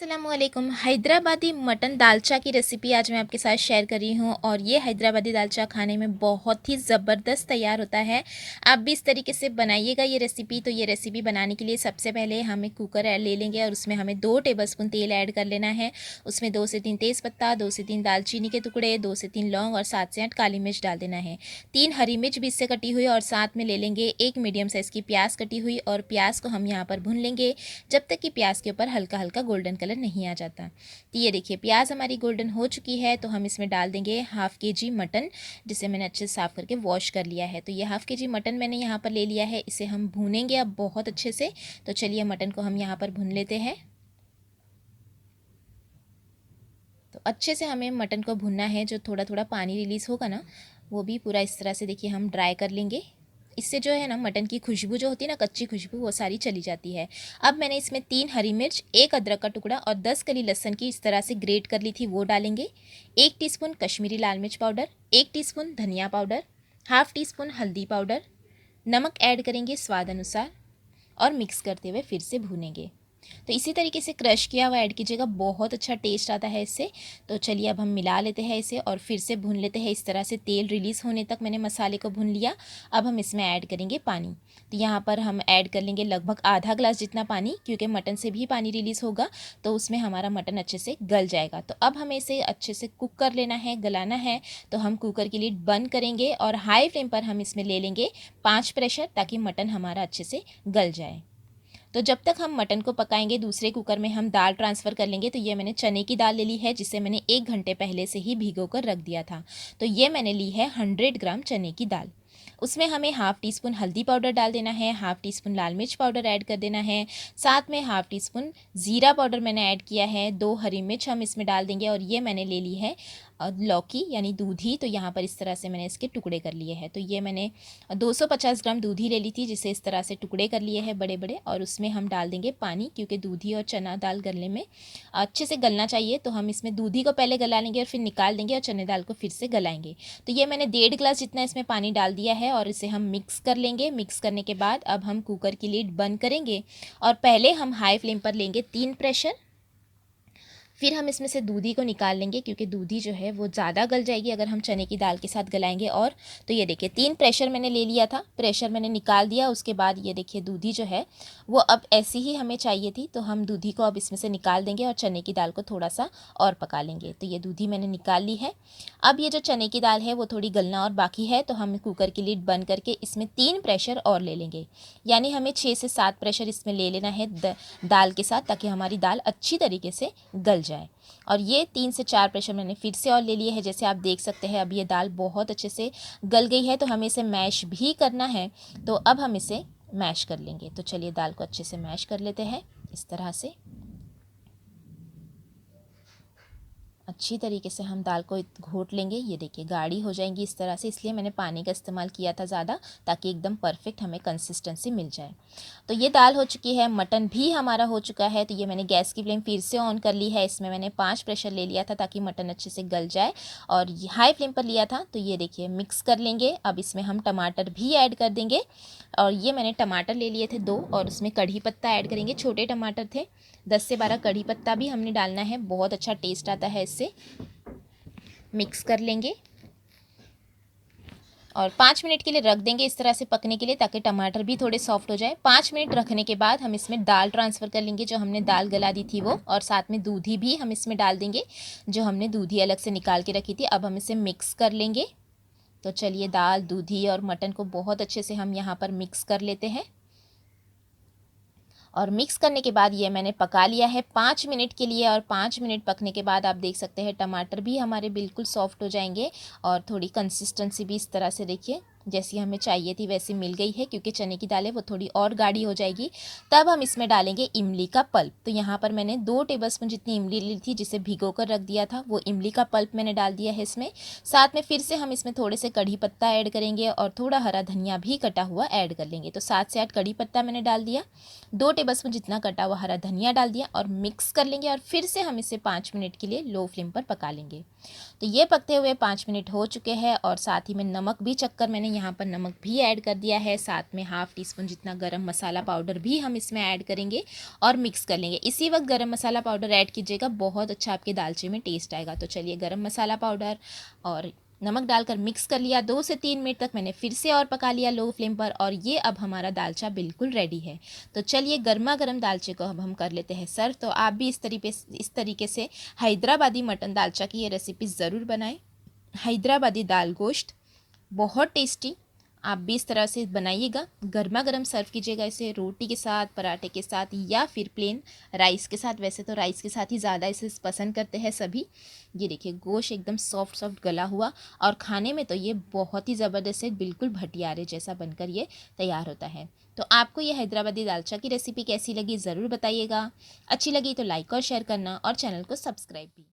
अस्सलामुअलैकुम। हैदराबादी मटन दालचा की रेसिपी आज मैं आपके साथ शेयर कर रही हूँ और ये हैदराबादी दालचा खाने में बहुत ही ज़बरदस्त तैयार होता है। आप भी इस तरीके से बनाइएगा ये रेसिपी। तो ये रेसिपी बनाने के लिए सबसे पहले हम एक कुकर ले लेंगे और उसमें हमें 2 टेबलस्पून तेल ऐड कर लेना है। उसमें 2 से 3 तेज़पत्ता, 2 से 3 दालचीनी के टुकड़े, 2 से 3 लौंग और 7 से 8 काली मिर्च डाल देना है। 3 हरी मिर्च भी इससे कटी हुई और साथ में ले लेंगे एक मीडियम साइज़ की प्याज कटी हुई और प्याज को हम यहाँ पर भून लेंगे जब तक कि प्याज के ऊपर हल्का हल्का गोल्डन कलर नहीं आ जाता। तो ये देखिए प्याज हमारी गोल्डन हो चुकी है, तो हम इसमें डाल देंगे हाफ़ के जी मटन, जिसे मैंने अच्छे से साफ़ करके वॉश कर लिया है। तो ये हाफ़ के जी मटन मैंने यहाँ पर ले लिया है, इसे हम भूनेंगे अब बहुत अच्छे से। तो चलिए मटन को हम यहाँ पर भून लेते हैं। तो अच्छे से हमें मटन को भुनना है, जो थोड़ा थोड़ा पानी रिलीज़ होगा ना, वो भी पूरा इस तरह से देखिए हम ड्राई कर लेंगे। इससे जो है ना मटन की खुशबू जो होती है ना, कच्ची खुशबू, वो सारी चली जाती है। अब मैंने इसमें 3 हरी मिर्च, 1 अदरक का टुकड़ा और 10 कली लहसुन की इस तरह से ग्रेट कर ली थी, वो डालेंगे। 1 टीस्पून कश्मीरी लाल मिर्च पाउडर, 1 टीस्पून धनिया पाउडर, हाफ़ टी स्पून हल्दी पाउडर, नमक ऐड करेंगे स्वाद अनुसार और मिक्स करते हुए फिर से भूनेंगे। तो इसी तरीके से क्रश किया हुआ ऐड कीजिएगा, बहुत अच्छा टेस्ट आता है इससे। तो चलिए अब हम मिला लेते हैं इसे और फिर से भून लेते हैं। इस तरह से तेल रिलीज़ होने तक मैंने मसाले को भून लिया। अब हम इसमें ऐड करेंगे पानी। तो यहाँ पर हम ऐड कर लेंगे लगभग आधा ग्लास जितना पानी, क्योंकि मटन से भी पानी रिलीज़ होगा तो उसमें हमारा मटन अच्छे से गल जाएगा। तो अब हमें इसे अच्छे से कुक कर लेना है, गलाना है। तो हम कुकर की लीड बंद करेंगे और हाई फ्लेम पर हम इसमें ले लेंगे 5 प्रेशर, ताकि मटन हमारा अच्छे से गल जाए। तो जब तक हम मटन को पकाएंगे, दूसरे कुकर में हम दाल ट्रांसफ़र कर लेंगे। तो ये मैंने चने की दाल ले ली है, जिसे मैंने 1 घंटे पहले से ही भिगो कर रख दिया था। तो ये मैंने ली है 100 ग्राम चने की दाल। उसमें हमें हाफ़ टी स्पून हल्दी पाउडर डाल देना है, हाफ़ टी स्पून लाल मिर्च पाउडर ऐड कर देना है, साथ में हाफ़ टी स्पून ज़ीरा पाउडर मैंने ऐड किया है, 2 हरी मिर्च हम इसमें डाल देंगे और ये मैंने ले ली है लौकी यानी दूधी। तो यहाँ पर इस तरह से मैंने इसके टुकड़े कर लिए हैं। तो ये मैंने 250 ग्राम दूधी ले ली थी, जिसे इस तरह से टुकड़े कर लिए हैं बड़े बड़े, और उसमें हम डाल देंगे पानी, क्योंकि दूधी और चना दाल गलने में अच्छे से गलना चाहिए। तो हम इसमें दूधी को पहले गला लेंगे और फिर निकाल देंगे और चने दाल को फिर से गलाएंगे। तो ये मैंने 1.5 ग्लास जितना इसमें पानी डाल दिया है और इसे हम मिक्स कर लेंगे। मिक्स करने के बाद अब हम कुकर की लीड बंद करेंगे और पहले हम हाई फ्लेम पर लेंगे 3 प्रेशर। फिर हम इसमें से दूधी को निकाल लेंगे, क्योंकि दूधी जो है वो ज़्यादा गल जाएगी अगर हम चने की दाल के साथ गलाएंगे। और तो ये देखिए 3 प्रेशर मैंने ले लिया था, प्रेशर मैंने निकाल दिया। उसके बाद ये देखिए दूधी जो है वो अब ऐसी ही हमें चाहिए थी, तो हम दूधी को अब इसमें से निकाल देंगे और चने की दाल को थोड़ा सा और पका लेंगे। तो ये दूधी मैंने निकाल ली है। अब ये जो चने की दाल है वो थोड़ी गलना और बाकी है, तो हम कुकर की लीड बंद करके इसमें 3 प्रेशर और ले लेंगे। यानी हमें 6 से 7 प्रेशर इसमें ले लेना है दाल के साथ, ताकि हमारी दाल अच्छी तरीके से गल जाए। और ये 3 से 4 प्रेशर मैंने फिर से और ले लिए हैं। जैसे आप देख सकते हैं अब ये दाल बहुत अच्छे से गल गई है, तो हमें इसे मैश भी करना है। तो अब हम इसे मैश कर लेंगे। तो चलिए दाल को अच्छे से मैश कर लेते हैं इस तरह से। अच्छी तरीके से हम दाल को घोट लेंगे। ये देखिए गाढ़ी हो जाएंगी इस तरह से, इसलिए मैंने पानी का इस्तेमाल किया था ज़्यादा, ताकि एकदम परफेक्ट हमें कंसिस्टेंसी मिल जाए। तो ये दाल हो चुकी है, मटन भी हमारा हो चुका है। तो ये मैंने गैस की फ्लेम फिर से ऑन कर ली है। इसमें मैंने 5 प्रेशर ले लिया था, ताकि मटन अच्छे से गल जाए, और हाई फ्लेम पर लिया था। तो ये देखिए मिक्स कर लेंगे। अब इसमें हम टमाटर भी ऐड कर देंगे, और ये मैंने टमाटर ले लिए थे 2, और उसमें कढ़ी पत्ता ऐड करेंगे। छोटे टमाटर थे, 10 से 12 कढ़ी पत्ता भी हमने डालना है, बहुत अच्छा टेस्ट आता है इससे। मिक्स कर लेंगे और 5 मिनट के लिए रख देंगे इस तरह से पकने के लिए, ताकि टमाटर भी थोड़े सॉफ्ट हो जाए। 5 मिनट रखने के बाद हम इसमें दाल ट्रांसफ़र कर लेंगे, जो हमने दाल गला दी थी वो, और साथ में दूधी भी हम इसमें डाल देंगे, जो हमने दूधी अलग से निकाल के रखी थी। अब हम इसे मिक्स कर लेंगे। तो चलिए दाल, दूधी और मटन को बहुत अच्छे से हम यहाँ पर मिक्स कर लेते हैं। और मिक्स करने के बाद ये मैंने पका लिया है 5 मिनट के लिए, और 5 मिनट पकने के बाद आप देख सकते हैं टमाटर भी हमारे बिल्कुल सॉफ्ट हो जाएंगे, और थोड़ी कंसिस्टेंसी भी इस तरह से देखिए जैसी हमें चाहिए थी वैसी मिल गई है, क्योंकि चने की दाल है वो थोड़ी और गाढ़ी हो जाएगी। तब हम इसमें डालेंगे इमली का पल्प। तो यहाँ पर मैंने 2 टेबलस्पून जितनी इमली ली थी, जिसे भिगो कर रख दिया था, वो इमली का पल्प मैंने डाल दिया है इसमें। साथ में फिर से हम इसमें थोड़े से कढ़ी पत्ता ऐड करेंगे और थोड़ा हरा धनिया भी कटा हुआ ऐड कर लेंगे। तो 7 से 8 कढ़ी पत्ता मैंने डाल दिया, 2 टेबलस्पून जितना कटा हुआ हरा धनिया डाल दिया, और मिक्स कर लेंगे। और फिर से हम इसे 5 मिनट के लिए लो फ्लेम पर पका लेंगे। तो ये पकते हुए 5 मिनट हो चुके हैं, और साथ ही में नमक भी चखकर मैंने यहाँ पर नमक भी ऐड कर दिया है, साथ में हाफ़ टी स्पून जितना गरम मसाला पाउडर भी हम इसमें ऐड करेंगे और मिक्स कर लेंगे। इसी वक्त गरम मसाला पाउडर ऐड कीजिएगा, बहुत अच्छा आपके दालचे में टेस्ट आएगा। तो चलिए गरम मसाला पाउडर और नमक डालकर मिक्स कर लिया। 2 से 3 मिनट तक मैंने फिर से और पका लिया लो फ्लेम पर, और ये अब हमारा दालचा बिल्कुल रेडी है। तो चलिए गर्मा गर्म दालचे को अब हम कर लेते हैं सर्व। तो आप भी इस तरीके से हैदराबादी मटन दालचा की ये रेसिपी ज़रूर बनाएं। हैदराबादी दाल गोश्त बहुत टेस्टी, आप भी इस तरह से बनाइएगा। गर्मा गर्म सर्व कीजिएगा इसे रोटी के साथ, पराठे के साथ या फिर प्लेन राइस के साथ। वैसे तो राइस के साथ ही ज़्यादा इसे पसंद करते हैं सभी। ये देखिए गोश्त एकदम सॉफ्ट सॉफ्ट गला हुआ, और खाने में तो ये बहुत ही ज़बरदस्त है, बिल्कुल भटियारे जैसा बनकर ये तैयार होता है। तो आपको ये हैदराबादी दालचा की रेसिपी कैसी लगी ज़रूर बताइएगा। अच्छी लगी तो लाइक और शेयर करना, और चैनल को सब्सक्राइब भी।